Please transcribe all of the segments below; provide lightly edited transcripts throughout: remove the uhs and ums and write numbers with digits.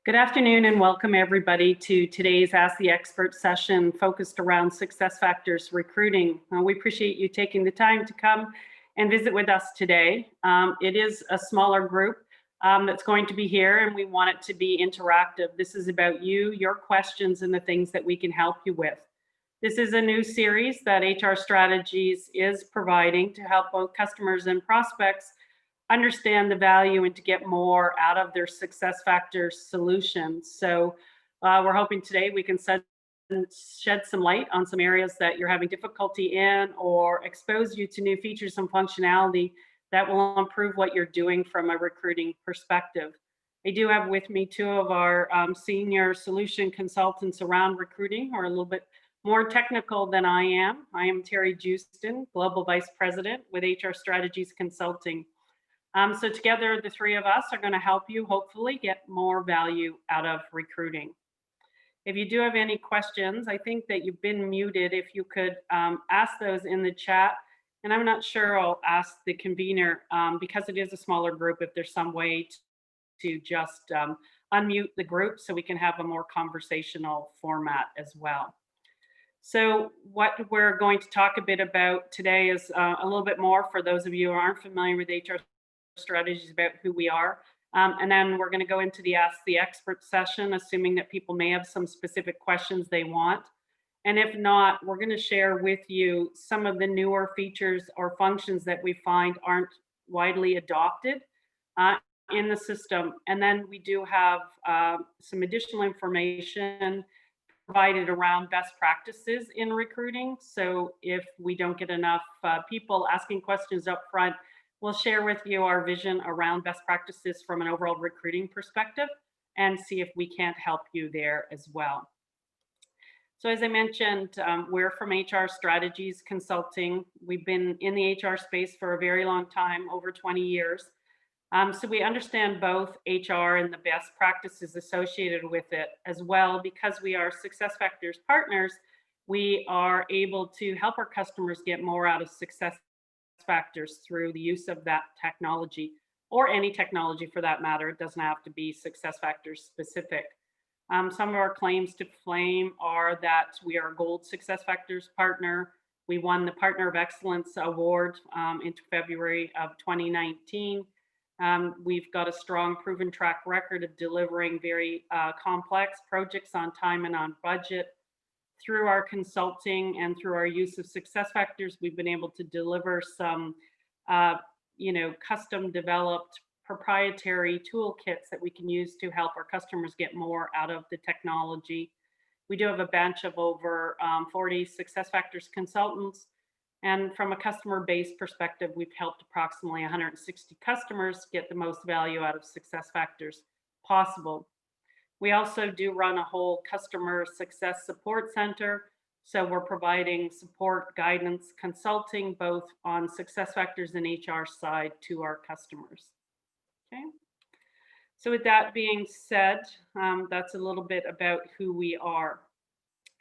Good afternoon and welcome everybody to today's Ask the Expert session focused around SuccessFactors recruiting. We appreciate you taking the time to come and visit with us today. It is a smaller group that's going to be here, and we want it to be interactive. This is about you, your questions, and the things that we can help you with. This is a new series that HR Strategies is providing to help both customers and prospects understand the value and to get more out of their SuccessFactors solutions. So we're hoping today we can shed some light on some areas that you're having difficulty in, or expose you to new features and functionality that will improve what you're doing from a recruiting perspective. I do have with me two of our senior solution consultants around recruiting, who are a little bit more technical than I am. I am Terry Houston, Global Vice President with HR Strategies Consulting. So together, the three of us are going to help you hopefully get more value out of recruiting. If you do have any questions, I think that you've been muted. If you could ask those in the chat, and I'm not sure I'll ask the convener because it is a smaller group, if there's some way to just unmute the group so we can have a more conversational format as well. So what we're going to talk a bit about today is a little bit more for those of you who aren't familiar with HR Strategies, about who we are. And then we're going to go into the Ask the Expert session, assuming that people may have some specific questions they want. And if not, we're going to share with you some of the newer features or functions that we find aren't widely adopted in the system. And then we do have some additional information provided around best practices in recruiting. So if we don't get enough people asking questions up front, we'll share with you our vision around best practices from an overall recruiting perspective and see if we can't help you there as well. So as I mentioned, we're from HR Strategies Consulting. We've been in the HR space for a very long time, over 20 years. So we understand both HR and the best practices associated with it as well. Because we are SuccessFactors partners, we are able to help our customers get more out of SuccessFactors through the use of that technology, or any technology for that matter. It doesn't have to be SuccessFactors specific. Some of our claims to fame are that we are a Gold SuccessFactors partner. We won the Partner of Excellence Award in February of 2019. We've got a strong proven track record of delivering very complex projects on time and on budget. Through our consulting and through our use of SuccessFactors, we've been able to deliver some, custom developed proprietary toolkits that we can use to help our customers get more out of the technology. We do have a bench of over 40 SuccessFactors consultants. And from a customer base perspective, we've helped approximately 160 customers get the most value out of SuccessFactors possible. We also do run a whole customer success support center. So we're providing support, guidance, consulting, both on SuccessFactors and HR side to our customers. Okay. So with that being said, that's a little bit about who we are.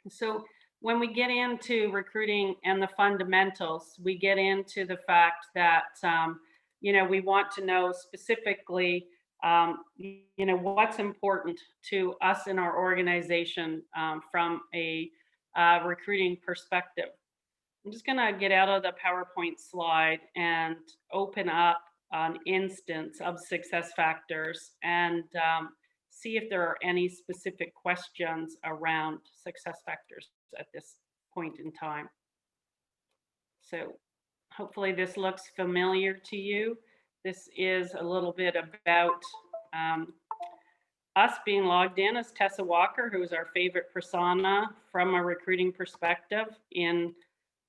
So when we get into recruiting and the fundamentals, we get into the fact that, we want to know specifically what's important to us in our organization from a recruiting perspective. I'm just going to get out of the PowerPoint slide and open up an instance of SuccessFactors and see if there are any specific questions around SuccessFactors at this point in time. So hopefully this looks familiar to you. This is a little bit about us being logged in as Tessa Walker, who is our favorite persona from a recruiting perspective in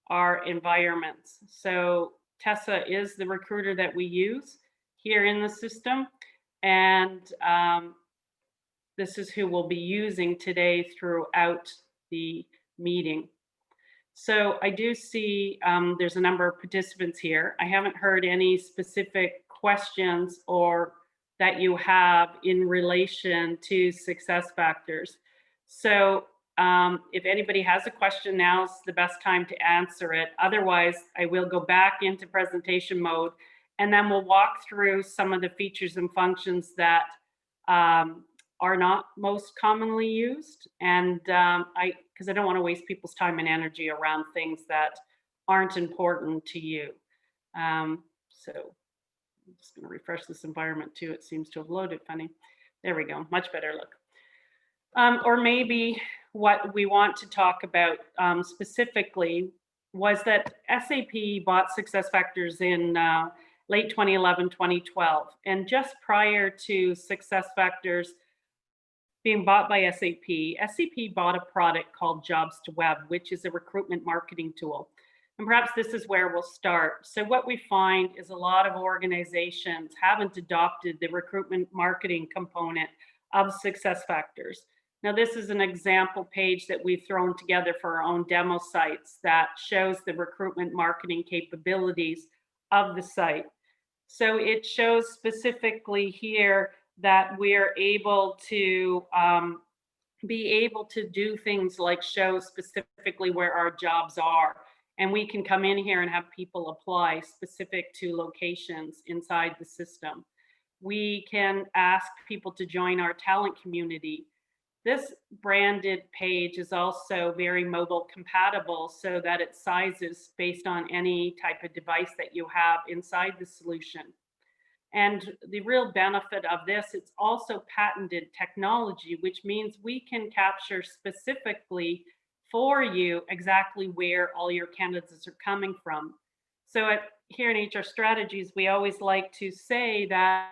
our environments. So Tessa is the recruiter that we use here in the system, and this is who we'll be using today throughout the meeting. So I do see there's a number of participants here. I haven't heard any specific questions or that you have in relation to SuccessFactors. So if anybody has a question, now's the best time to answer it. Otherwise, I will go back into presentation mode, and then we'll walk through some of the features and functions that are not most commonly used. And because I don't want to waste people's time and energy around things that aren't important to you. So I'm just going to refresh this environment too. It seems to have loaded funny. There we go. Much better look. Or maybe what we want to talk about specifically was that SAP bought SuccessFactors in late 2011, 2012. And just prior to SuccessFactors being bought by SAP bought a product called Jobs to Web, which is a recruitment marketing tool. And perhaps this is where we'll start. So what we find is a lot of organizations haven't adopted the recruitment marketing component of SuccessFactors. Now, this is an example page that we've thrown together for our own demo sites that shows the recruitment marketing capabilities of the site. So it shows specifically here that we're able to be able to do things like show specifically where our jobs are. And we can come in here and have people apply specific to locations inside the system. We can ask people to join our talent community. This branded page is also very mobile compatible so that it sizes based on any type of device that you have inside the solution. And the real benefit of this, it's also patented technology, which means we can capture specifically for you exactly where all your candidates are coming from. So here in HR Strategies, we always like to say that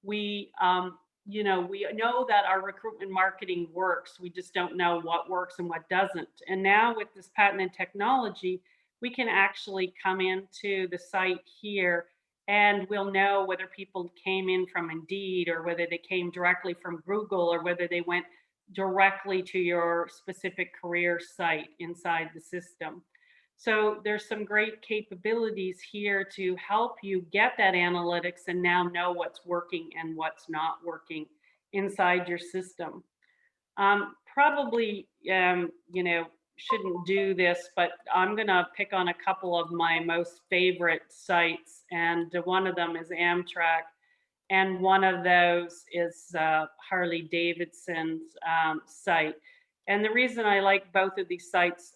we know that our recruitment marketing works. We just don't know what works and what doesn't. And now with this patented technology, we can actually come into the site here and we'll know whether people came in from Indeed or whether they came directly from Google or whether they went directly to your specific career site inside the system. So there's some great capabilities here to help you get that analytics and now know what's working and what's not working inside your system. Probably, shouldn't do this, but I'm gonna pick on a couple of my most favorite sites, and one of them is Amtrak, and one of those is Harley Davidson's site. And the reason I like both of these sites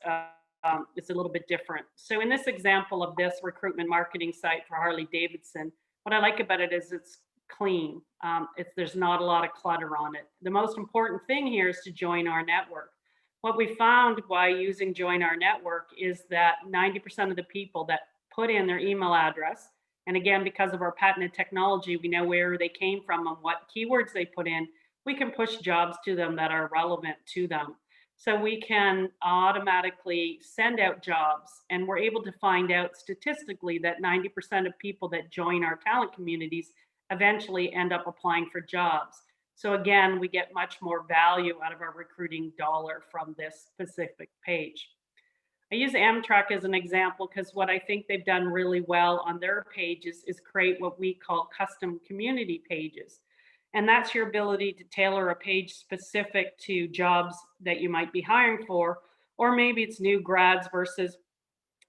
is a little bit different. So in this example of this recruitment marketing site for Harley Davidson, what I like about it is it's clean. There's not a lot of clutter on it. The most important thing here is to join our network. What we found by using Join Our Network is that 90% of the people that put in their email address, and again, because of our patented technology, we know where they came from and what keywords they put in, we can push jobs to them that are relevant to them. So we can automatically send out jobs, and we're able to find out statistically that 90% of people that join our talent communities eventually end up applying for jobs. So again, we get much more value out of our recruiting dollar from this specific page. I use Amtrak as an example because what I think they've done really well on their pages is create what we call custom community pages. And that's your ability to tailor a page specific to jobs that you might be hiring for, or maybe it's new grads versus,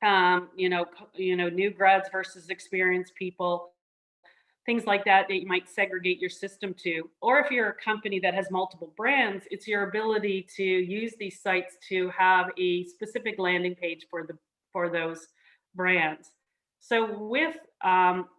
new grads versus experienced people, things like that you might segregate your system to. Or if you're a company that has multiple brands, it's your ability to use these sites to have a specific landing page for those brands. So with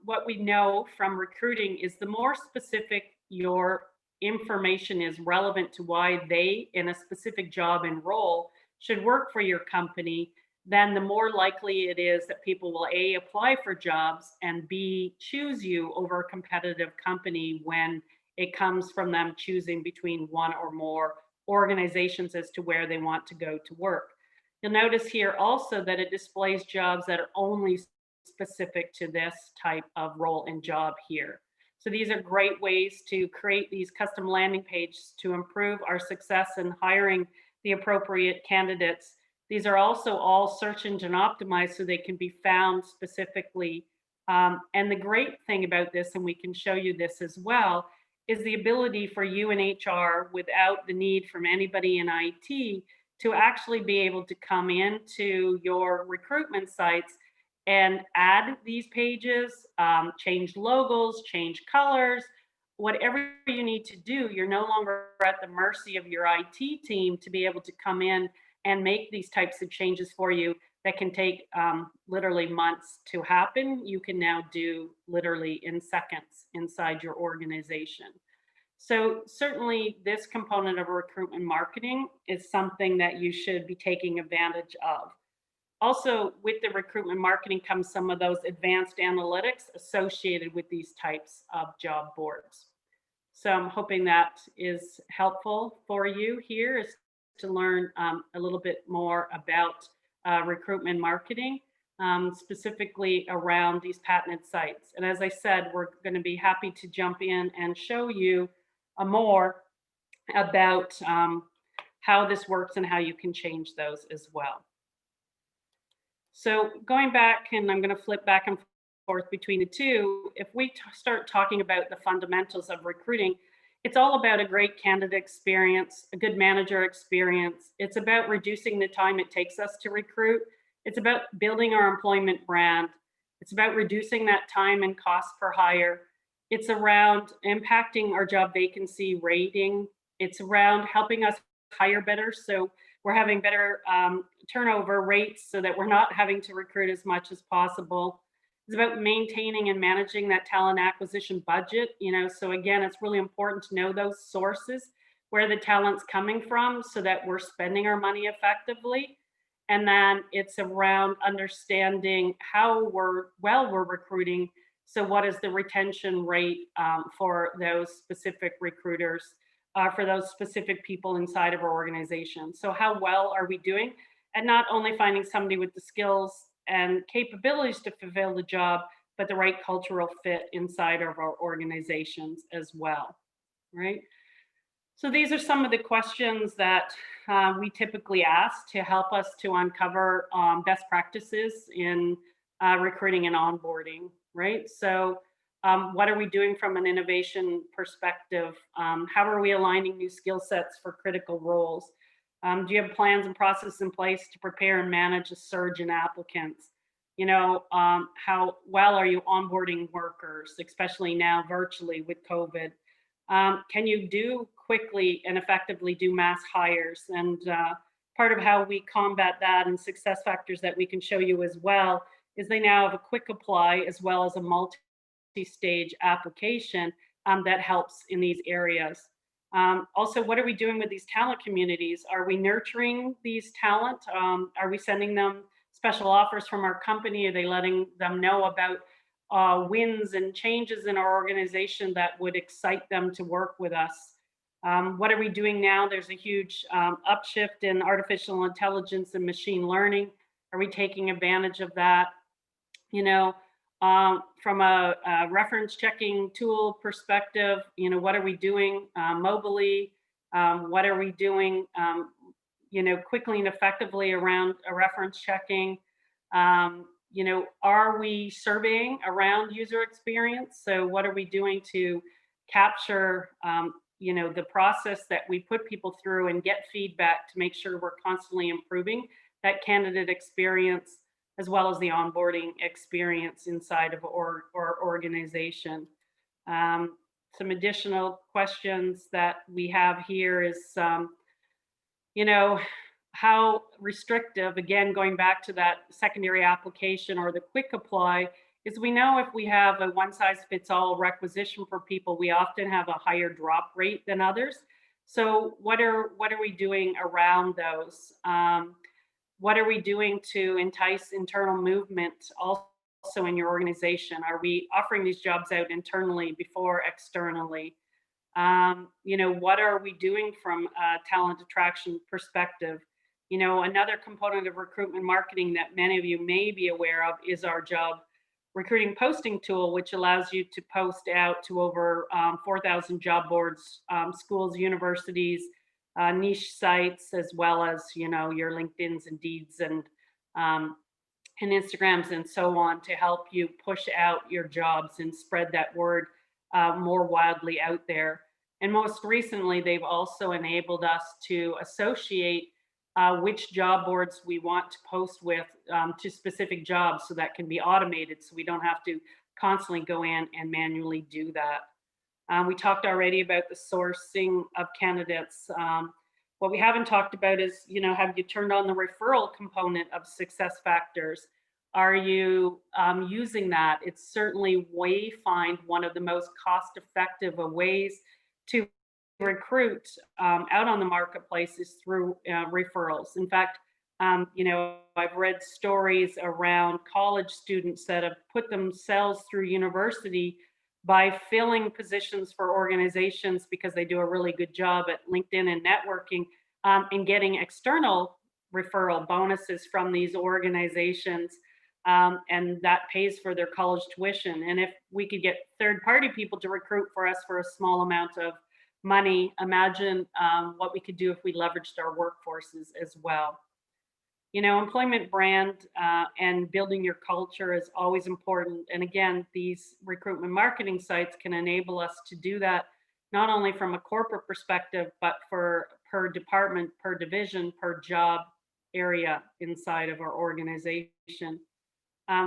what we know from recruiting is the more specific your information is relevant to why they in a specific job and role should work for your company, then the more likely it is that people will A, apply for jobs, and B, choose you over a competitive company when it comes from them choosing between one or more organizations as to where they want to go to work. You'll notice here also that it displays jobs that are only specific to this type of role and job here. So these are great ways to create these custom landing pages to improve our success in hiring the appropriate candidates. These are also all search engine optimized so they can be found specifically. And the great thing about this, and we can show you this as well, is the ability for you in HR without the need from anybody in IT to actually be able to come into your recruitment sites and add these pages, change logos, change colors, whatever you need to do, you're no longer at the mercy of your IT team to be able to come in and make these types of changes for you that can take literally months to happen. You can now do literally in seconds inside your organization. So certainly this component of recruitment marketing is something that you should be taking advantage of. Also, with the recruitment marketing comes some of those advanced analytics associated with these types of job boards. So I'm hoping that is helpful for you here is to learn a little bit more about recruitment marketing, specifically around these patented sites. And as I said, we're going to be happy to jump in and show you more about how this works and how you can change those as well. So going back, and I'm going to flip back and forth between the two, if we start talking about the fundamentals of recruiting, it's all about a great candidate experience, a good manager experience. It's about reducing the time it takes us to recruit. It's about building our employment brand. It's about reducing that time and cost per hire. It's around impacting our job vacancy rating. It's around helping us hire better. So we're having better turnover rates so that we're not having to recruit as much as possible. It's about maintaining and managing that talent acquisition budget. So again, it's really important to know those sources, where the talent's coming from so that we're spending our money effectively. And then it's around understanding how we're recruiting. So what is the retention rate for those specific recruiters? For those specific people inside of our organization. So how well are we doing? And not only finding somebody with the skills and capabilities to fulfill the job, but the right cultural fit inside of our organizations as well, right? So these are some of the questions that we typically ask to help us to uncover best practices in recruiting and onboarding, right? So what are we doing from an innovation perspective? How are we aligning new skill sets for critical roles? Do you have plans and processes in place to prepare and manage a surge in applicants? How well are you onboarding workers, especially now virtually with COVID? Can you do quickly and effectively do mass hires? And part of how we combat that and success factors that we can show you as well is they now have a quick apply as well as a multi-stage application that helps in these areas. Also, what are we doing with these talent communities? Are we nurturing these talent? Are we sending them special offers from our company? Are they letting them know about wins and changes in our organization that would excite them to work with us? What are we doing now? There's a huge upshift in artificial intelligence and machine learning. Are we taking advantage of that? From a reference checking tool perspective, what are we doing mobilely? What are we doing, quickly and effectively around a reference checking? Are we surveying around user experience? So what are we doing to capture, the process that we put people through and get feedback to make sure we're constantly improving that candidate experience, as well as the onboarding experience inside of our organization. Some additional questions that we have here is, how restrictive, again, going back to that secondary application or the quick apply, is we know if we have a one size fits all requisition for people, we often have a higher drop rate than others. So what are we doing around those? What are we doing to entice internal movement also in your organization? Are we offering these jobs out internally before externally? What are we doing from a talent attraction perspective? Another component of recruitment marketing that many of you may be aware of is our job recruiting posting tool, which allows you to post out to over 4,000 job boards, schools, universities, niche sites, as well as your LinkedIn's, Indeeds, and Instagrams and so on, to help you push out your jobs and spread that word more widely out there. And most recently, they've also enabled us to associate which job boards we want to post with to specific jobs, so that can be automated, so we don't have to constantly go in and manually do that. We talked already about the sourcing of candidates. What we haven't talked about is, have you turned on the referral component of SuccessFactors? Are you using that? It's certainly we find one of the most cost-effective ways to recruit out on the marketplace is through referrals. In fact, I've read stories around college students that have put themselves through university by filling positions for organizations because they do a really good job at LinkedIn and networking, and getting external referral bonuses from these organizations. And that pays for their college tuition. And if we could get third party people to recruit for us for a small amount of money, imagine what we could do if we leveraged our workforces as well. Employment brand and building your culture is always important. And again, these recruitment marketing sites can enable us to do that, not only from a corporate perspective, but for per department, per division, per job area inside of our organization.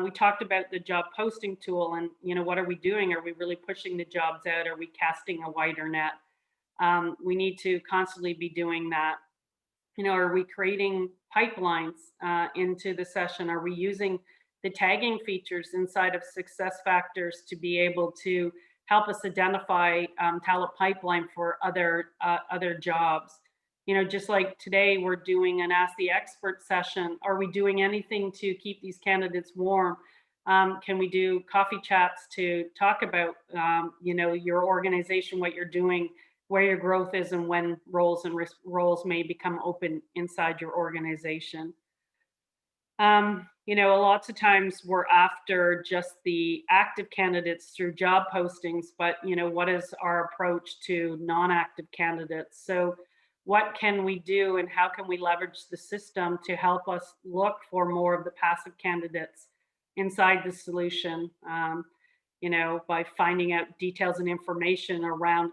We talked about the job posting tool and, what are we doing? Are we really pushing the jobs out? Are we casting a wider net? We need to constantly be doing that. Are we creating pipelines into the session? Are we using the tagging features inside of SuccessFactors to be able to help us identify talent pipeline for other jobs? Just like today, we're doing an Ask the Expert session. Are we doing anything to keep these candidates warm? Can we do coffee chats to talk about, your organization, what you're doing, where your growth is, and when roles may become open inside your organization? Lots of times we're after just the active candidates through job postings, but what is our approach to non-active candidates? So what can we do and how can we leverage the system to help us look for more of the passive candidates inside the solution? By finding out details and information around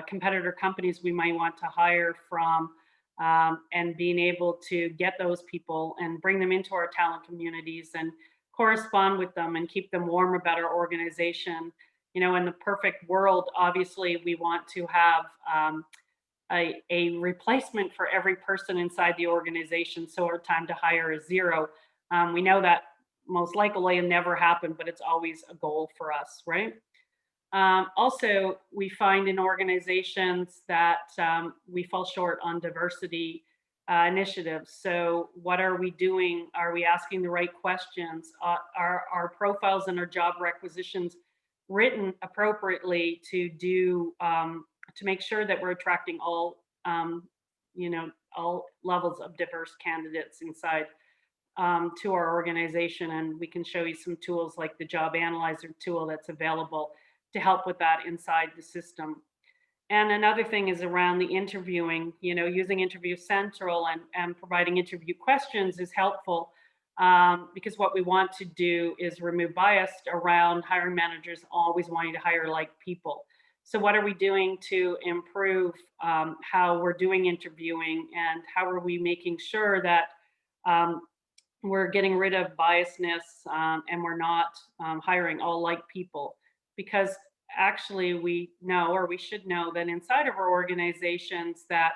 competitor companies we might want to hire from, and being able to get those people and bring them into our talent communities and correspond with them and keep them warm about our organization. In the perfect world, obviously, we want to have a replacement for every person inside the organization, so our time to hire is zero. We know that most likely will never happen, but it's always a goal for us, right? Also, we find in organizations that we fall short on diversity initiatives. So what are we doing? Are we asking the right questions? Are our profiles and our job requisitions written appropriately to do to make sure that we're attracting all levels of diverse candidates inside to our organization? And we can show you some tools like the Job Analyzer tool that's available to help with that inside the system. And another thing is around the interviewing, using Interview Central and providing interview questions is helpful, because what we want to do is remove bias around hiring managers always wanting to hire like people. So what are we doing to improve how we're doing interviewing, and how are we making sure that we're getting rid of biasness, and we're not hiring all like people? Because actually we know, or we should know, that inside of our organizations that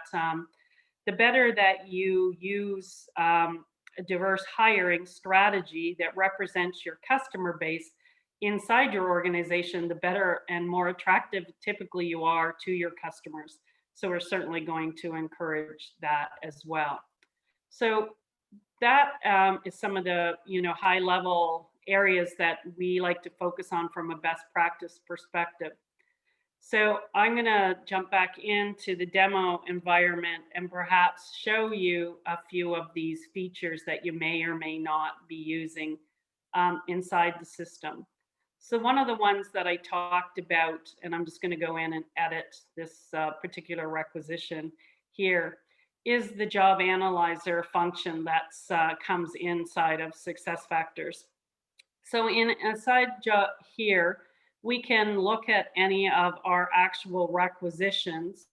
the better that you use a diverse hiring strategy that represents your customer base inside your organization, the better and more attractive typically you are to your customers. So we're certainly going to encourage that as well. So that is some of the high level areas that we like to focus on from a best practice perspective. So I'm going to jump back into the demo environment and perhaps show you a few of these features that you may or may not be using inside the system. So one of the ones that I talked about, and I'm just going to go in and edit this particular requisition here, is the Job Analyzer function that comes inside of SuccessFactors. So inside here, we can look at any of our actual requisitions.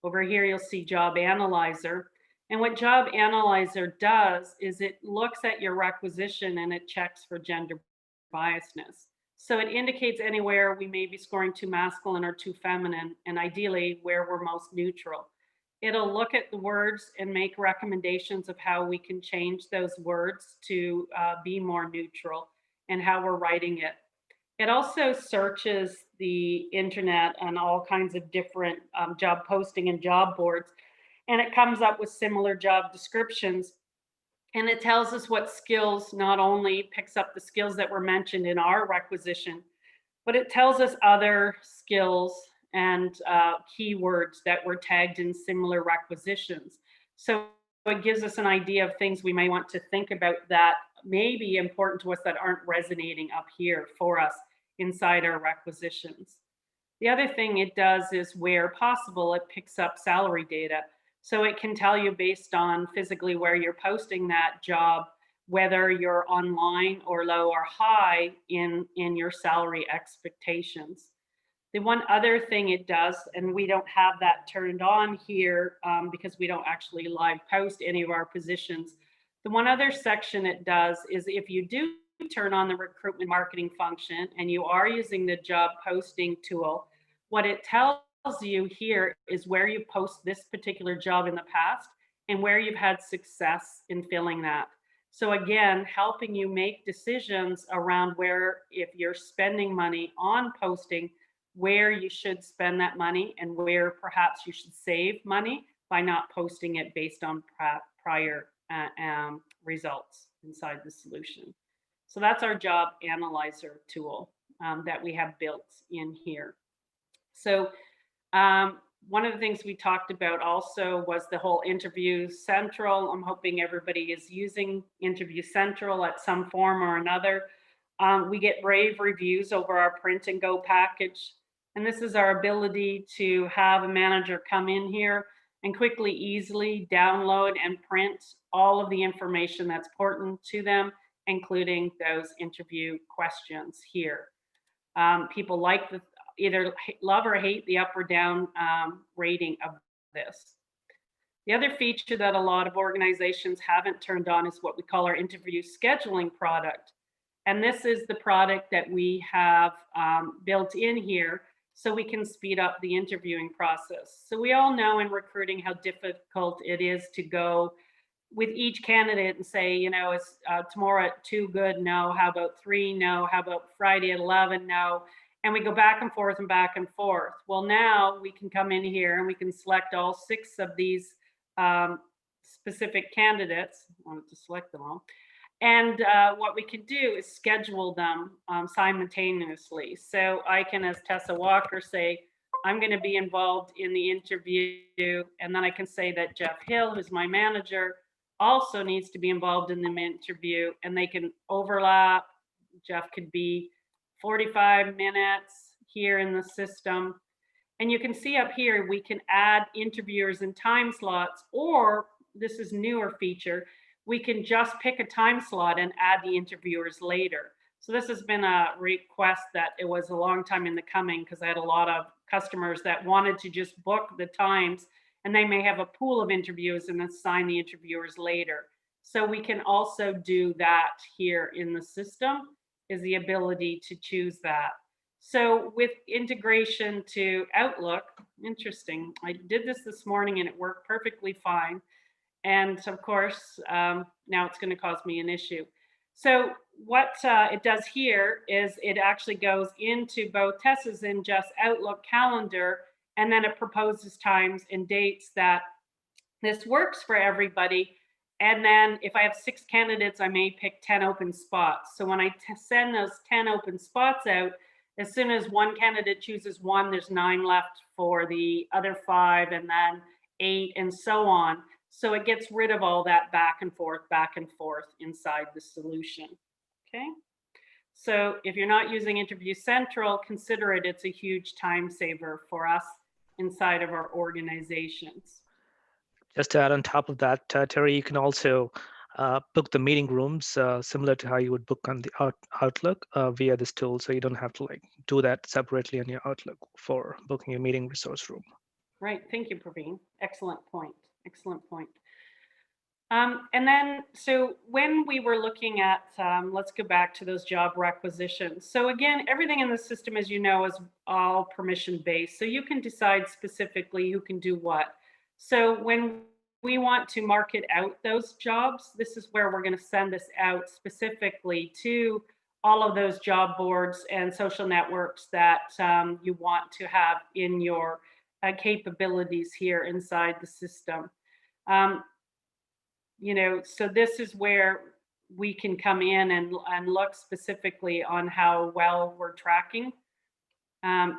Over here, you'll see Job Analyzer. And what Job Analyzer does is it looks at your requisition and it checks for gender biasness. So it indicates anywhere we may be scoring too masculine or too feminine, and ideally where we're most neutral. It'll look at the words and make recommendations of how we can change those words to be more neutral and how we're writing it. It also searches the internet and all kinds of different job posting and job boards, and it comes up with similar job descriptions. And it tells us what skills, not only picks up the skills that were mentioned in our requisition, but it tells us other skills and keywords that were tagged in similar requisitions. So it gives us an idea of things we may want to think about that may be important to us that aren't resonating up here for us inside our requisitions. The other thing it does is, where possible, it picks up salary data. So it can tell you, based on physically where you're posting that job, whether you're online or low or high in your salary expectations. The one other thing it does, and we don't have that turned on here because we don't actually live post any of our positions. The one other section it does is, if you do turn on the recruitment marketing function and you are using the job posting tool, what it tells you here is where you post this particular job in the past and where you've had success in filling that. So again, helping you make decisions around where, if you're spending money on posting, where you should spend that money and where perhaps you should save money by not posting it based on prior results inside the solution. So that's our job analyzer tool that we have built in here. So one of the things we talked about also was the whole Interview Central. I'm hoping everybody is using Interview Central at some form or another. We get rave reviews over our Print and Go package. And this is our ability to have a manager come in here and quickly, easily download and print all of the information that's important to them, including those interview questions here. People like the either love or hate the up or down rating of this. The other feature that a lot of organizations haven't turned on is what we call our interview scheduling product. And this is the product that we have built in here so we can speed up the interviewing process. So we all know in recruiting how difficult it is to go with each candidate and say, you know, is tomorrow at 2 good? No. How about 3? No. How about Friday at 11? No. And we go back and forth and back and forth. Well, now we can come in here and we can select all 6 of these specific candidates. I wanted to select them all. And what we can do is schedule them simultaneously. So I can, as Tessa Walker, say, I'm going to be involved in the interview. And then I can say that Jeff Hill, who's my manager, also needs to be involved in the interview. And they can overlap. Jeff could be 45 minutes here in the system. And you can see up here, we can add interviewers and time slots, or this is newer feature, we can just pick a time slot and add the interviewers later. So this has been a request that it was a long time in the coming, because I had a lot of customers that wanted to just book the times, and they may have a pool of interviews and assign the interviewers later. So we can also do that here in the system, is the ability to choose that. So with integration to Outlook, interesting, I did this morning and it worked perfectly fine. And of course, now it's going to cause me an issue. So what it does here is it actually goes into both Tessa's and Jeff's Outlook calendar, and then it proposes times and dates that this works for everybody. And then if I have 6 candidates, I may pick 10 open spots. So when I send those 10 open spots out, as soon as one candidate chooses 1, there's 9 left for the other 5, and then 8, and so on. So it gets rid of all that back and forth inside the solution. Okay. So if you're not using Interview Central, consider it. It's a huge time saver for us inside of our organizations. Just to add on top of that, Terry, you can also book the meeting rooms similar to how you would book on the Outlook via this tool. So you don't have to do that separately on your Outlook for booking a meeting resource room. Right. Thank you, Praveen. Excellent point. Excellent point. And then, so when we were looking at, let's go back to those job requisitions. So again, everything in the system, as you know, is all permission based. So you can decide specifically who can do what. So when we want to market out those jobs, this is where we're going to send this out specifically to all of those job boards and social networks that you want to have in your capabilities here inside the system. Um, so this is where we can come in and look specifically on how well we're tracking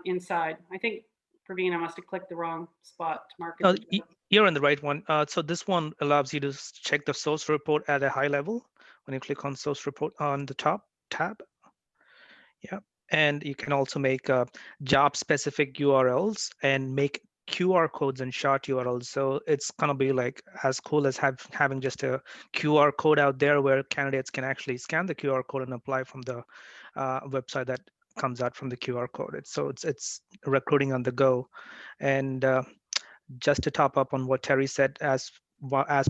inside. I think, Praveen, I must have clicked the wrong spot to market. You're on the right one. So this one allows you to check the source report at a high level when you click on source report on the top tab. Yeah, and you can also make job specific URLs and make QR codes and short URLs. So it's gonna be like as cool as having just a QR code out there where candidates can actually scan the QR code and apply from the website that comes out from the QR code. It's recruiting on the go. And just to top up on what Terry said, as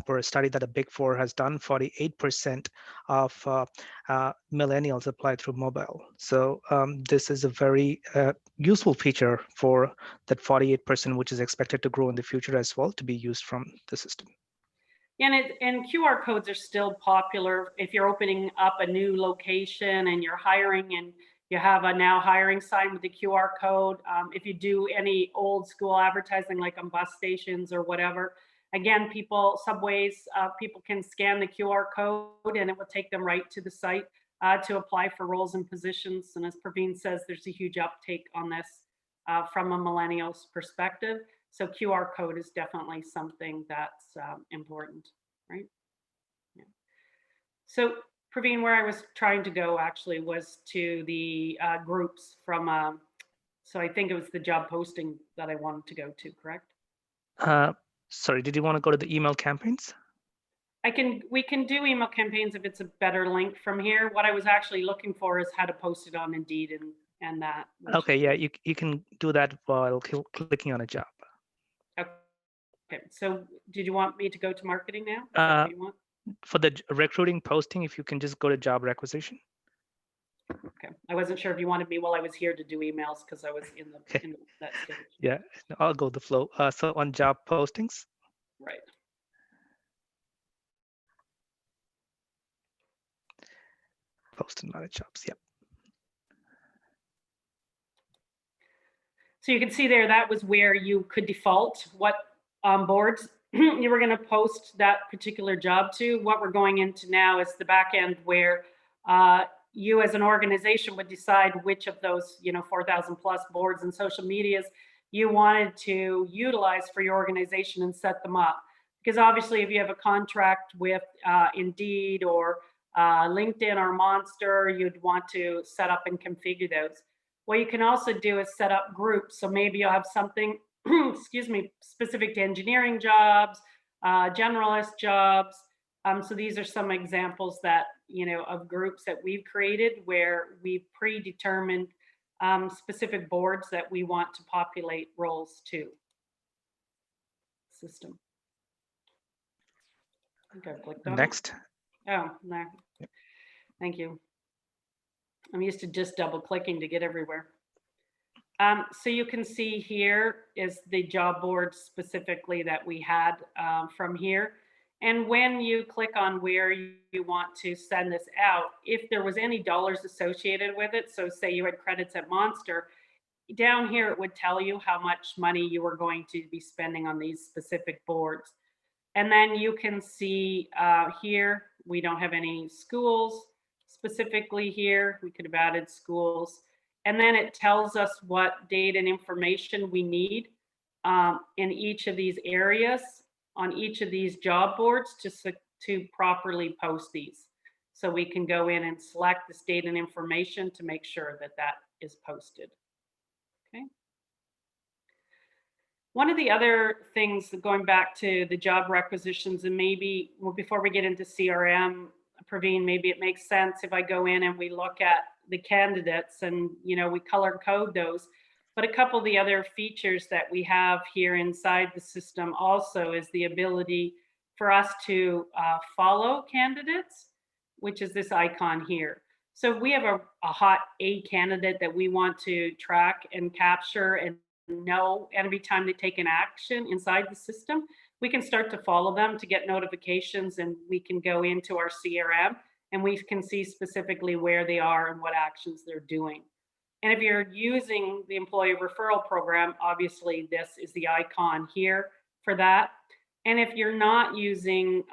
per a study that a Big Four has done, 48% of millennials apply through mobile. So this is a very useful feature for that 48%, which is expected to grow in the future as well, to be used from the system. And QR codes are still popular if you're opening up a new location and you're hiring and you have a now hiring sign with the QR code. If you do any old school advertising like on bus stations or whatever, again, subways, people can scan the QR code and it will take them right to the site to apply for roles and positions. And as Praveen says, there's a huge uptake on this from a millennial's perspective. So QR code is definitely something that's important, right? Yeah. So Praveen, where I was trying to go actually was to the groups from, so I think it was the job posting that I wanted to go to, correct? Sorry, did you want to go to the email campaigns? We can do email campaigns if it's a better link from here. What I was actually looking for is how to post it on Indeed and that. Okay, yeah, you can do that while clicking on a job. Okay, so did you want me to go to marketing now? Is that what you want? For the recruiting posting, if you can just go to job requisition. Okay, I wasn't sure if you wanted me while I was here to do emails because I was in that stage. Yeah, I'll go the flow. So on job postings. Right. Post and manage jobs, yep. So you can see there, that was where you could default what boards you were going to post that particular job to. What we're going into now is the back end where you as an organization would decide which of those 4,000 plus boards and social medias you wanted to utilize for your organization and set them up. Because obviously if you have a contract with Indeed or LinkedIn or Monster, you'd want to set up and configure those. What you can also do is set up groups. So maybe you'll have something, excuse me, specific to engineering jobs, generalist jobs. So these are some examples that, of groups that we've created where we've predetermined specific boards that we want to populate roles to. System. I think I've clicked on Next. it. Oh, no. Yep. Thank you. I'm used to just double clicking to get everywhere. So you can see here is the job board specifically that we had from here. And when you click on where you want to send this out, if there was any dollars associated with it, so say you had credits at Monster, down here it would tell you how much money you were going to be spending on these specific boards. And then you can see here, we don't have any schools specifically here. We could have added schools. And then it tells us what data and information we need in each of these areas on each of these job boards to properly post these. So we can go in and select this data and information to make sure that that is posted. Okay. One of the other things, going back to the job requisitions, and maybe before we get into CRM, Praveen, maybe it makes sense if I go in and we look at the candidates and we color code those. But a couple of the other features that we have here inside the system also is the ability for us to follow candidates, which is this icon here. So we have a hot A candidate that we want to track and capture and know every time they take an action inside the system. We can start to follow them to get notifications, and we can go into our CRM and we can see specifically where they are and what actions they're doing. And if you're using the employee referral program, obviously this is the icon here for that. And if you're not using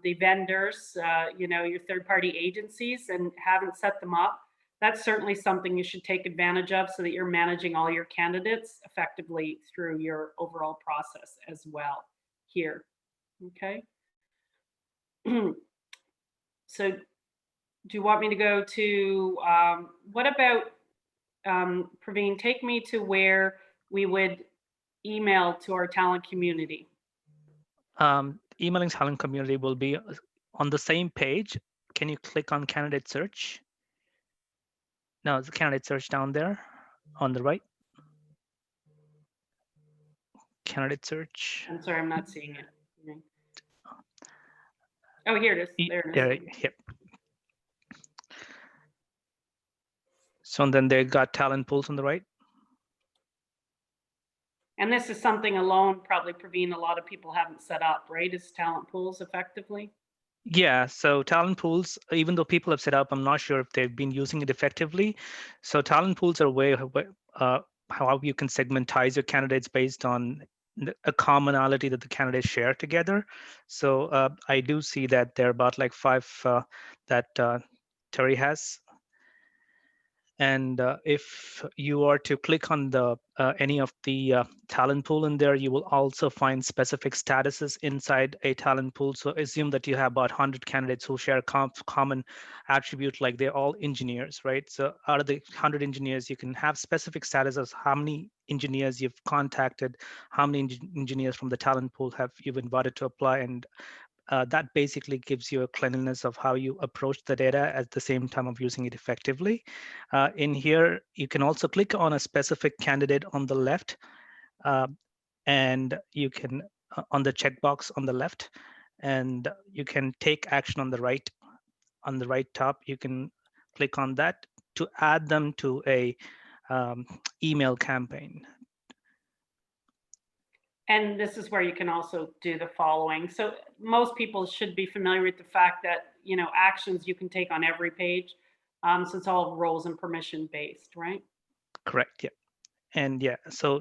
the vendors, your third-party agencies and haven't set them up, that's certainly something you should take advantage of so that you're managing all your candidates effectively through your overall process as well here. Okay. So do you want me to go to, what about, Praveen, take me to where we would email to our talent community. Emailing talent community will be on the same page. Can you click on candidate search? No, it's the candidate search down there on the right. Candidate search. I'm sorry, I'm not seeing it. Oh, here it is. There it is. There, yep. So then they got talent pools on the right. And this is something alone, probably, Praveen, a lot of people haven't set up, right? Is talent pools effectively? Yeah, so talent pools, even though people have set up, I'm not sure if they've been using it effectively. So talent pools are a way how you can segmentize your candidates based on a commonality that the candidates share together. So I do see that there are about like 5 that Terry has. And if you are to click on the any of the talent pool in there, you will also find specific statuses inside a talent pool. So assume that you have about 100 candidates who share common attribute, like they're all engineers, right? So out of the 100 engineers, you can have specific statuses, how many engineers you've contacted, how many engineers from the talent pool have you've invited to apply, and that basically gives you a cleanliness of how you approach the data at the same time of using it effectively. In here, you can also click on a specific candidate on the left, and you can on the checkbox on the left, and you can take action on the right. On the right top, you can click on that to add them to a email campaign. And this is where you can also do the following. So most people should be familiar with the fact that, actions you can take on every page. So it's all roles and permission based, right? Correct, yeah. And yeah, so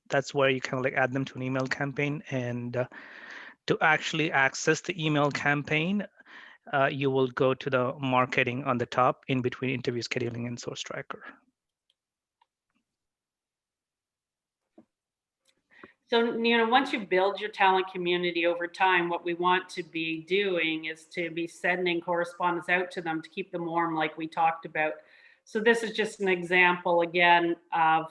that's where you kind of like add them to an email campaign. And to actually access the email campaign, you will go to the marketing on the top in between interview scheduling and source tracker. So, once you build your talent community over time, what we want to be doing is to be sending correspondence out to them to keep them warm, like we talked about. So this is just an example, again, of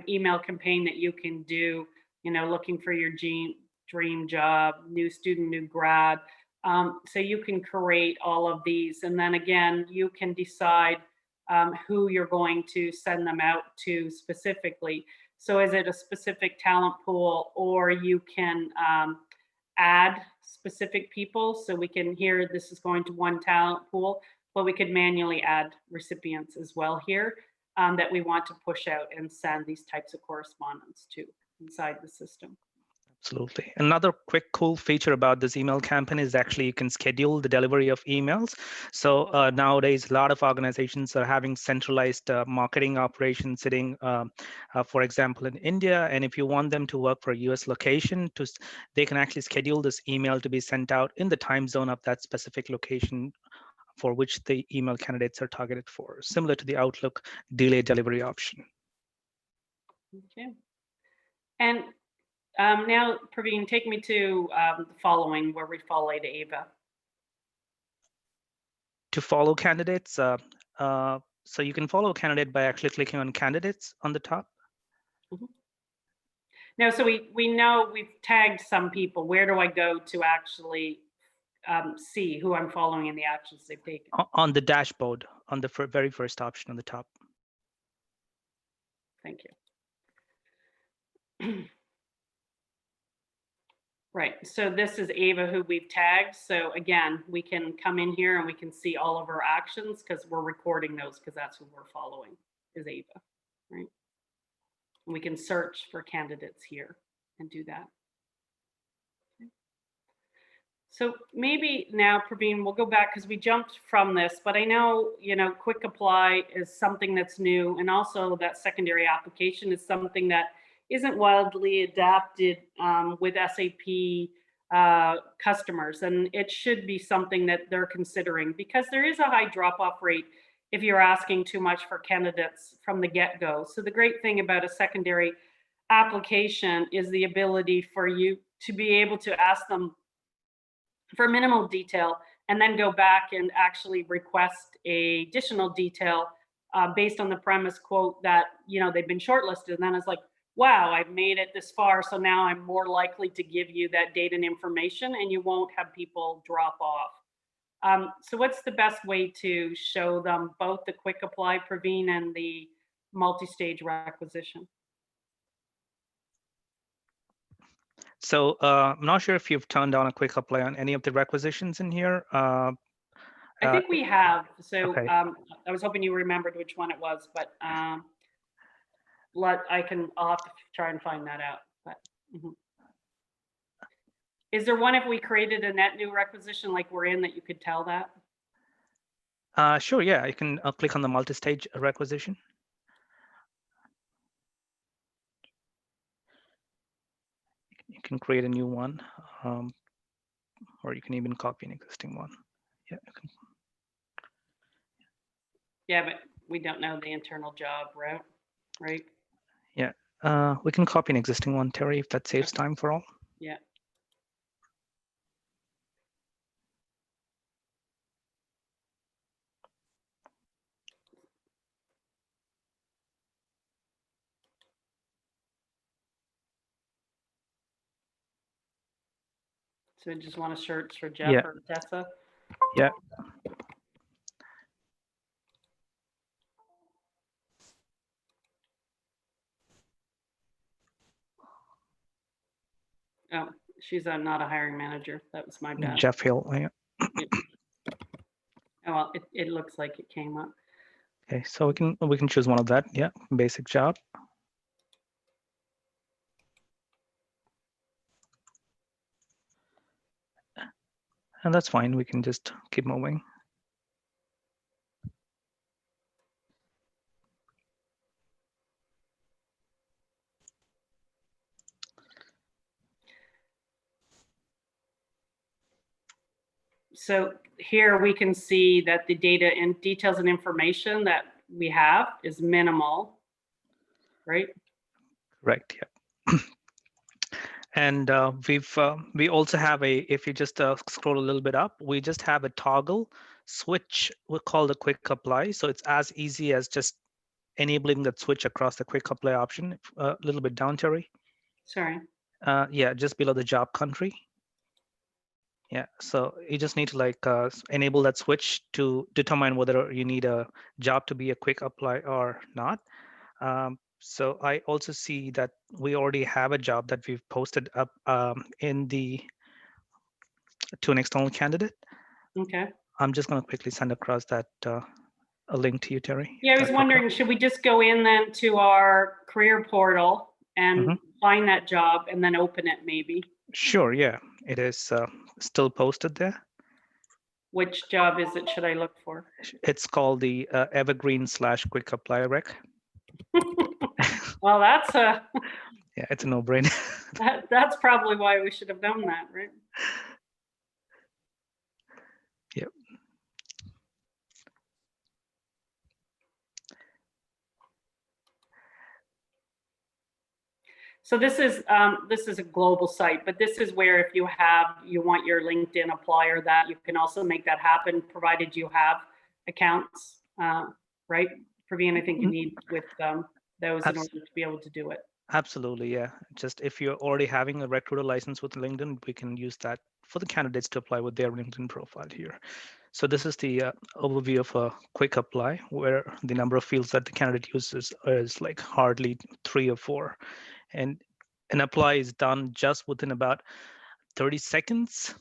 email campaign that you can do, looking for your dream job, new student, new grad. So you can create all of these. And then again, you can decide who you're going to send them out to specifically. So is it a specific talent pool, or you can add specific people? So we can here, this is going to one talent pool, but we could manually add recipients as well here that we want to push out and send these types of correspondence to inside the system. Absolutely. Another quick cool feature about this email campaign is actually you can schedule the delivery of emails. So nowadays, a lot of organizations are having centralized marketing operations sitting, for example, in India. And if you want them to work for a US location, they can actually schedule this email to be sent out in the time zone of that specific location for which the email candidates are targeted for, similar to the Outlook delay delivery option. Okay. And now, Praveen, take me to the following, where we follow to Ava. To follow candidates, so you can follow a candidate by actually clicking on candidates on the top. Mm-hmm. Now, so we know we've tagged some people. Where do I go to actually see who I'm following and the actions they've taken? On the dashboard, on the very first option on the top. Thank you. Right. So this is Ava who we've tagged. So again, we can come in here and we can see all of our actions because we're recording those because that's who we're following is Ava, right? And we can search for candidates here and do that. So maybe now, Praveen, we'll go back because we jumped from this, but I know, quick apply is something that's new. And also that secondary application is something that isn't widely adapted with SAP customers. And it should be something that they're considering because there is a high drop-off rate if you're asking too much for candidates from the get-go. So the great thing about a secondary application is the ability for you to be able to ask them for minimal detail and then go back and actually request a additional detail based on the premise quote that they've been shortlisted. And then it's like, wow, I've made it this far, so now I'm more likely to give you that data and information, and you won't have people drop off. So what's the best way to show them both the quick apply, Praveen, and the multi-stage requisition? So I'm not sure if you've turned on a quick apply on any of the requisitions in here. I think we have. So okay. I was hoping you remembered which one it was, but I'll have to try and find that out. But is there one if we created a net new requisition like we're in that you could tell that? Sure, yeah. You can click on the multi-stage requisition. You can create a new one, or you can even copy an existing one. Yeah. Yeah, but we don't know the internal job route, right? Yeah, we can copy an existing one, Terry, if that saves time for all. Yeah. So I just want to search for Jeff or Tessa. Yeah. Oh, she's not a hiring manager. That was my bad. Jeff Hill. Yeah. Oh, well, it looks like it came up. Okay, so we can choose one of that. Yeah, basic job. And that's fine. We can just keep moving. So here we can see that the data and details and information that we have is minimal, right? Right. Yeah. And we also have if you just scroll a little bit up, we just have a toggle switch we call the quick apply. So it's as easy as just enabling that switch across the quick apply option. A little bit down, Terry. Sorry. Yeah, just below the job country. Yeah, so you just need to enable that switch to determine whether you need a job to be a quick apply or not. So I also see that we already have a job that we've posted up to an external candidate. Okay. I'm just going to quickly send across that a link to you, Terry. Yeah, I was wondering, should we just go in then to our career portal and find that job and then open it maybe? Sure, yeah. It is still posted there. Which job is it should I look for? It's called the Evergreen/Quick Apply Rec. Well, that's a yeah, it's a no-brainer. That's probably why we should have done that, right? Yep. So this is a global site, but this is where if you want your LinkedIn applier, that you can also make that happen, provided you have accounts, right? Praveen, I think you need with those in order to be able to do it. Absolutely, yeah. Just if you're already having a recruiter license with LinkedIn, we can use that for the candidates to apply with their LinkedIn profile here. So this is the overview of a quick apply, where the number of fields that the candidate uses is like hardly 3 or 4. And an apply is done just within about 30 seconds.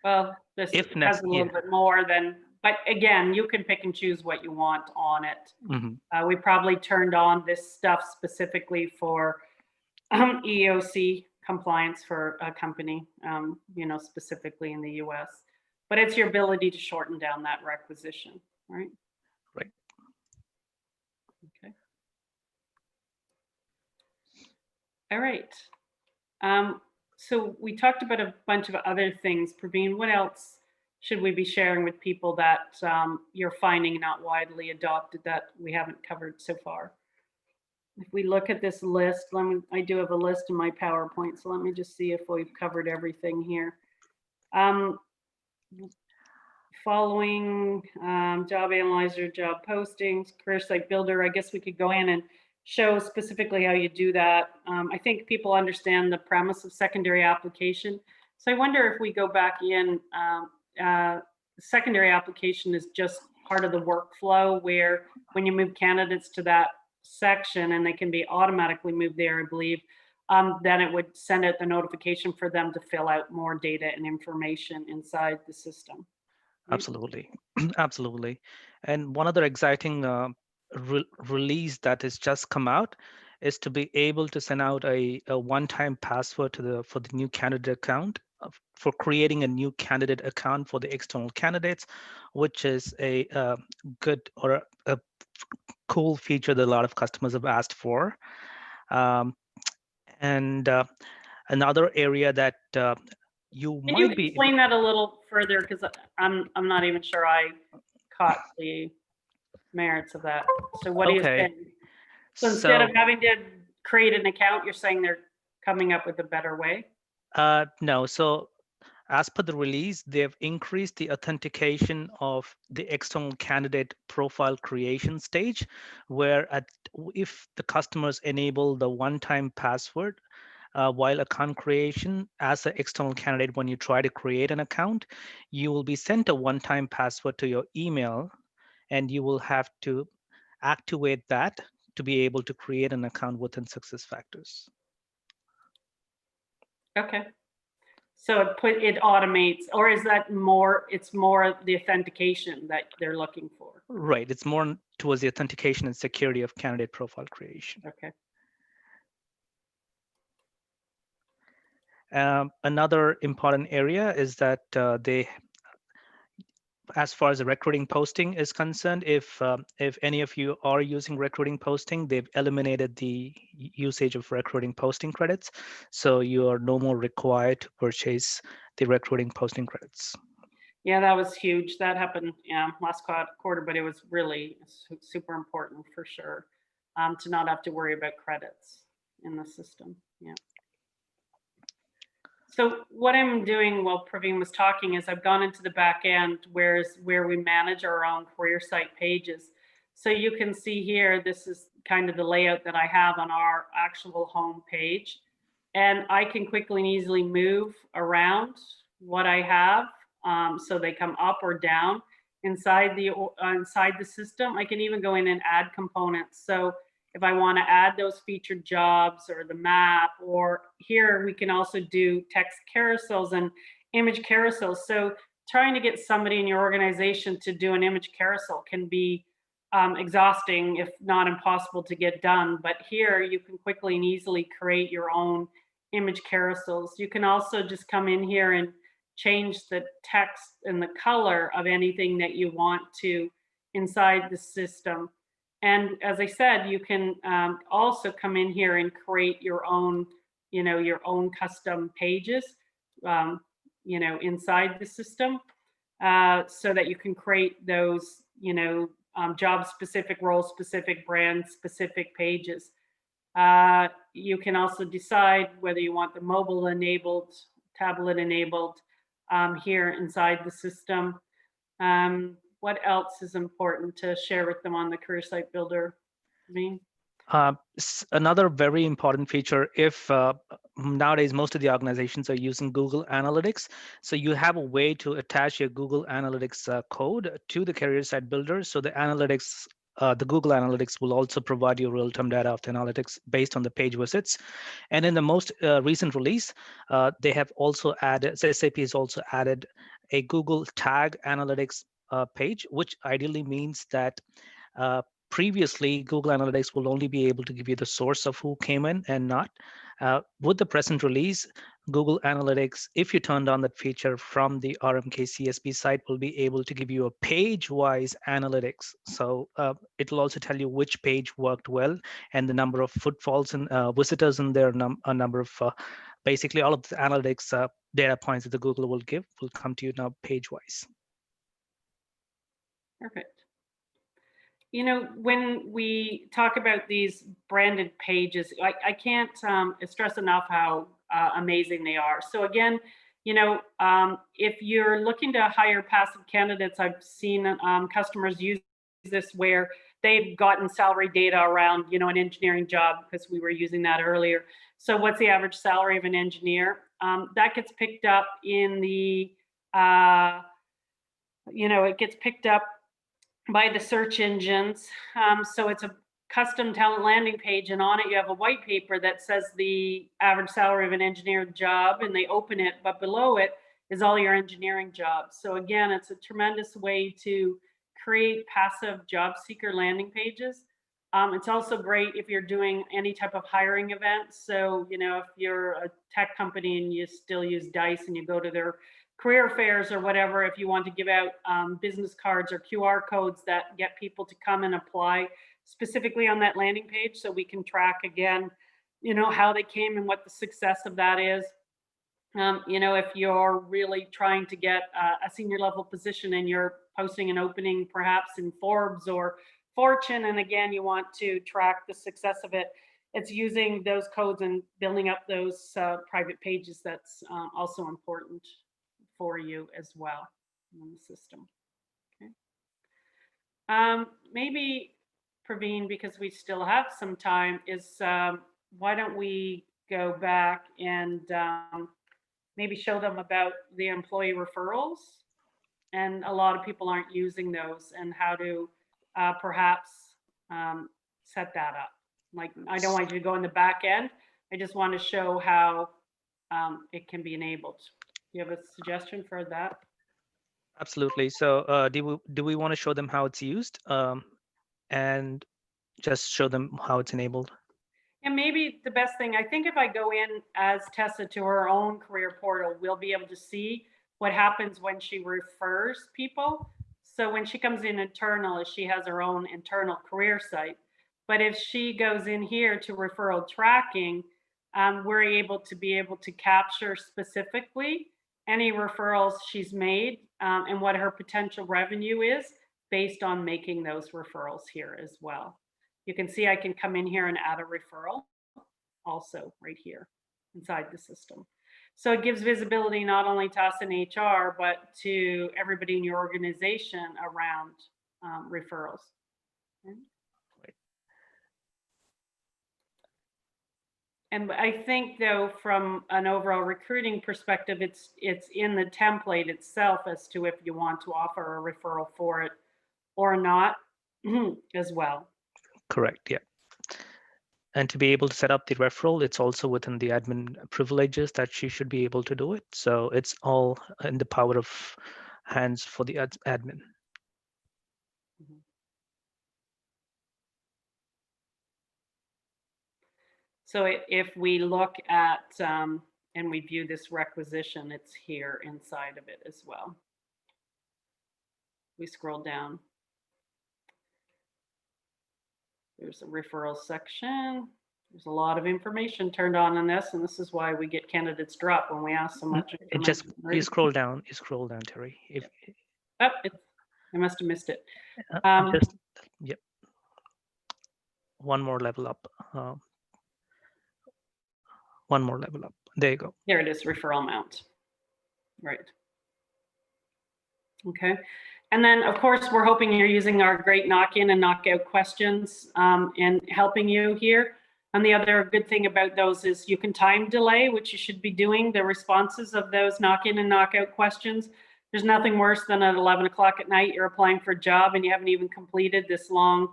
Well, this If has next, a little bit more than, but again, you can pick and choose what you want on it. We probably turned on this stuff specifically for EOC compliance for a company, specifically in the US. But it's your ability to shorten down that requisition, right? Right. Okay. All right. So we talked about a bunch of other things. Praveen, what else should we be sharing with people that you're finding not widely adopted that we haven't covered so far? If we look at this list, I do have a list in my PowerPoint, so let me just see if we've covered everything here. Following job analyzer, job postings, career site builder, I guess we could go in and show specifically how you do that. I think people understand the premise of secondary application. So I wonder if we go back in, secondary application is just part of the workflow where when you move candidates to that section and they can be automatically moved there, I believe, then it would send out the notification for them to fill out more data and information inside the system. Absolutely. Absolutely. And one other exciting release that has just come out is to be able to send out a one-time password for the new candidate account for creating a new candidate account for the external candidates, which is a good or a cool feature that a lot of customers have asked for. And another area that you Can might you be explain that a little further? Because I'm not even sure I caught the merits of that. So what are you saying? So instead of having to create an account, you're saying they're coming up with a better way? No. So as per the release, they've increased the authentication of the external candidate profile creation stage, where if the customers enable the one-time password while account creation as an external candidate, when you try to create an account, you will be sent a one-time password to your email, and you will have to activate that to be able to create an account within SuccessFactors. Okay. So it automates, or is that more? It's more the authentication that they're looking for. Right. It's more towards the authentication and security of candidate profile creation. Okay. Another important area is that as far as the recruiting posting is concerned, if any of you are using recruiting posting, they've eliminated the usage of recruiting posting credits, so you are no more required to purchase the recruiting posting credits. Yeah, that was huge. That happened, last quarter, but it was really super important for sure, to not have to worry about credits in the system. Yeah. So what I'm doing while Praveen was talking is I've gone into the back end where we manage our own career site pages. So you can see here, this is kind of the layout that I have on our actual home page. And I can quickly and easily move around what I have, so they come up or down inside the system. I can even go in and add components. So if I want to add those featured jobs or the map, or here we can also do text carousels and image carousels. So trying to get somebody in your organization to do an image carousel can be exhausting, if not impossible to get done. But here you can quickly and easily create your own image carousels. You can also just come in here and change the text and the color of anything that you want to inside the system. And as I said, you can also come in here and create your own, your own custom pages, inside the system, so that you can create those, job-specific, role-specific, brand-specific pages. You can also decide whether you want the mobile enabled, tablet enabled, here inside the system. What else is important to share with them on the career site builder? Another very important feature, if nowadays most of the organizations are using Google Analytics, so you have a way to attach your Google Analytics code to the career site builder, so the analytics the Google Analytics will also provide you real-time data of the analytics based on the page visits. And in the most recent release, they have also added, SAP has also added a Google Tag Analytics page, which ideally means that previously, Google Analytics will only be able to give you the source of who came in and not. With the present release, Google Analytics, if you turned on that feature from the RMK CSP site, will be able to give you a page-wise analytics. So it'll also tell you which page worked well and the number of footfalls and visitors in there, a number of basically all of the analytics data points that the Google will give will come to you now page-wise. Perfect. You know, when we talk about these branded pages, I can't stress enough how amazing they are. So again, you know, if you're looking to hire passive candidates, I've seen customers use this where they've gotten salary data around, you know, an engineering job, because we were using that earlier. So what's the average salary of an engineer? That gets picked up in the, you know, it gets picked up by the search engines. So it's a custom talent landing page, and on it you have a white paper that says the average salary of an engineer job, and they open it, but below it is all your engineering jobs. So again, it's a tremendous way to create passive job seeker landing pages. It's also great if you're doing any type of hiring event. So, you know, if you're a tech company and you still use Dice and you go to their career fairs or whatever, if you want to give out business cards or QR codes that get people to come and apply specifically on that landing page, so we can track again, you know, how they came and what the success of that is. You know, if you're really trying to get a senior level position and you're posting an opening perhaps in Forbes or Fortune, and again, you want to track the success of it, it's using those codes and building up those private pages that's also important for you as well in the system. Okay. Maybe, Praveen, because we still have some time, is why don't we go back and maybe show them about the employee referrals? And a lot of people aren't using those, and how to perhaps set that up. Like, I don't want you to go in the back end. I just want to show how it can be enabled. Do you have a suggestion for that? Absolutely. So do we want to show them how it's used and just show them how it's enabled? And maybe the best thing, I think if I go in as Tessa to her own career portal, we'll be able to see what happens when she refers people. So when she comes in internal, she has her own internal career site. But if she goes in here to referral tracking, we're able to capture specifically any referrals she's made and what her potential revenue is based on making those referrals here as well. You can see I can come in here and add a referral also right here inside the system. So it gives visibility not only to us in HR, but to everybody in your organization around referrals. Okay. And I think, though, from an overall recruiting perspective, it's in the template itself as to if you want to offer a referral for it or not as well. Correct, yeah. And to be able to set up the referral, it's also within the admin privileges that she should be able to do it. So it's all in the power of hands for the admin. Mm-hmm. So if we look at and we view this requisition, it's here inside of it as well. We scroll down. There's a referral section. There's a lot of information turned on in this, and this is why we get candidates drop when we ask so much information. It just, right? you scroll down, Terry. If, oh, I must have missed it. Just, yep. One more level up. One more level up. There you go. There it is, referral amount. Right. Okay. And then, of course, we're hoping you're using our great knock-in and knockout questions and helping you here. And the other good thing about those is you can time delay, which you should be doing, the responses of those knock-in and knockout questions. there's nothing worse than at 11 o'clock at night, you're applying for a job and you haven't even completed this long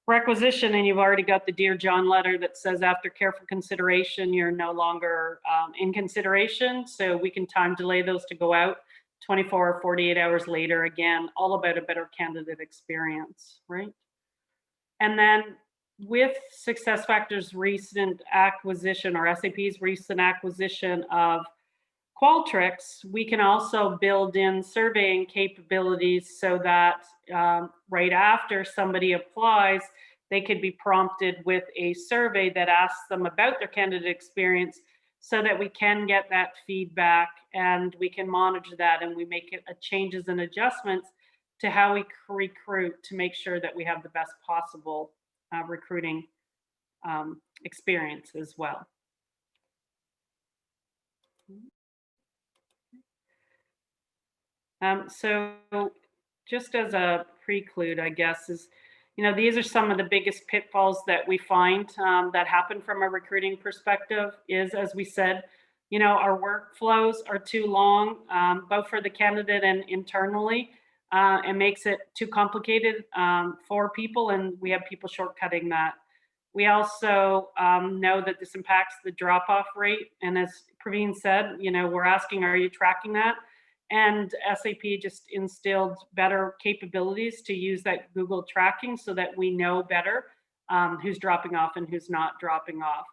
requisition and you've already got the Dear John letter that says after careful consideration, you're no longer in consideration. So we can time delay those to go out 24 or 48 hours later. Again, all about a better candidate experience, right? And then with SuccessFactors' recent acquisition, or SAP's recent acquisition of Qualtrics, we can also build in surveying capabilities so that right after somebody applies, they could be prompted with a survey that asks them about their candidate experience so that we can get that feedback and we can monitor that and we make it changes and adjustments to how we recruit to make sure that we have the best possible recruiting experience as well. So just as a preclude, I guess, is, these are some of the biggest pitfalls that we find that happen from a recruiting perspective is, as we said, our workflows are too long, both for the candidate and internally. It makes it too complicated for people, and we have people shortcutting that. We also know that this impacts the drop-off rate. And as Praveen said, we're asking, are you tracking that? And SAP just instilled better capabilities to use that Google tracking so that we know better who's dropping off and who's not dropping off.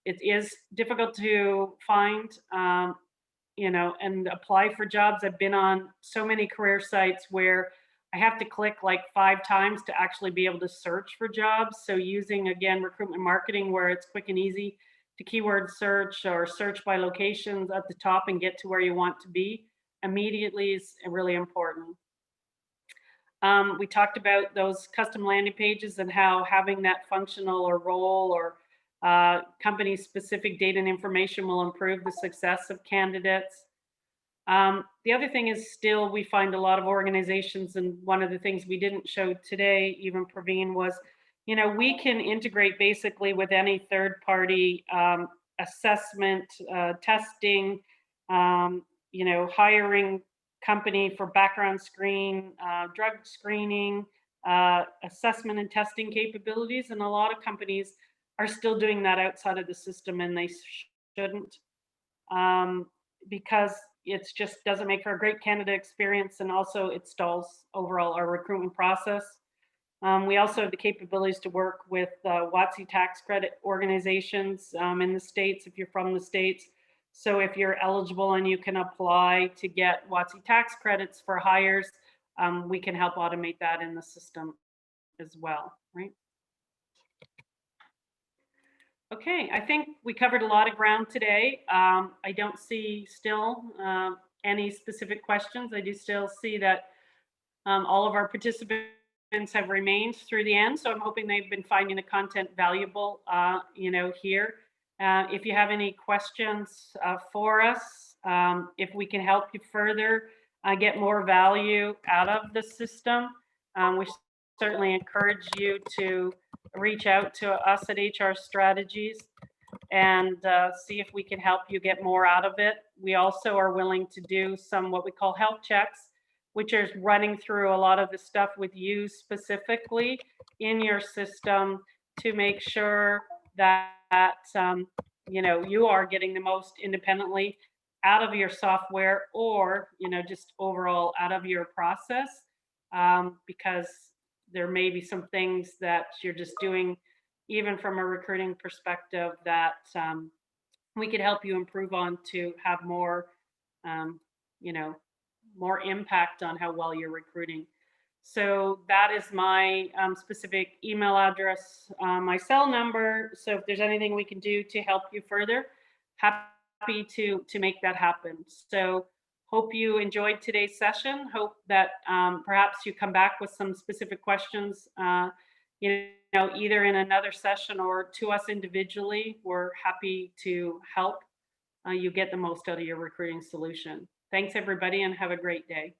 It is difficult to find, and apply for jobs. I've been on so many career sites where I have to click like 5 times to actually be able to search for jobs. So using, again, recruitment marketing where it's quick and easy to keyword search or search by locations at the top and get to where you want to be immediately is really important. We talked about those custom landing pages and how having that functional or role or company specific data and information will improve the success of candidates. The other thing is still we find a lot of organizations, and one of the things we didn't show today, even Praveen, was we can integrate basically with any third-party assessment, testing, hiring company for background screen, drug screening, assessment and testing capabilities. And a lot of companies are still doing that outside of the system, and they shouldn't, because it just doesn't make for a great candidate experience, and also it stalls overall our recruitment process. We also have the capabilities to work with WOTC tax credit organizations in the States, if you're from the States. So if you're eligible and you can apply to get WOTC tax credits for hires, we can help automate that in the system as well, right? Okay, I think we covered a lot of ground today. I don't see still any specific questions. I do still see that all of our participants have remained through the end, so I'm hoping they've been finding the content valuable, here. If you have any questions for us, if we can help you further get more value out of the system, we certainly encourage you to reach out to us at HR Strategies and see if we can help you get more out of it. We also are willing to do some what we call health checks, which is running through a lot of the stuff with you specifically in your system to make sure that you are getting the most independently out of your software, or just overall out of your process, because there may be some things that you're just doing, even from a recruiting perspective, that we could help you improve on to have more, more impact on how well you're recruiting. So that is my specific email address, my cell number. So if there's anything we can do to help you further, happy to make that happen. So hope you enjoyed today's session. Hope that perhaps you come back with some specific questions, either in another session or to us individually. We're happy to help you get the most out of your recruiting solution. Thanks, everybody, and have a great day.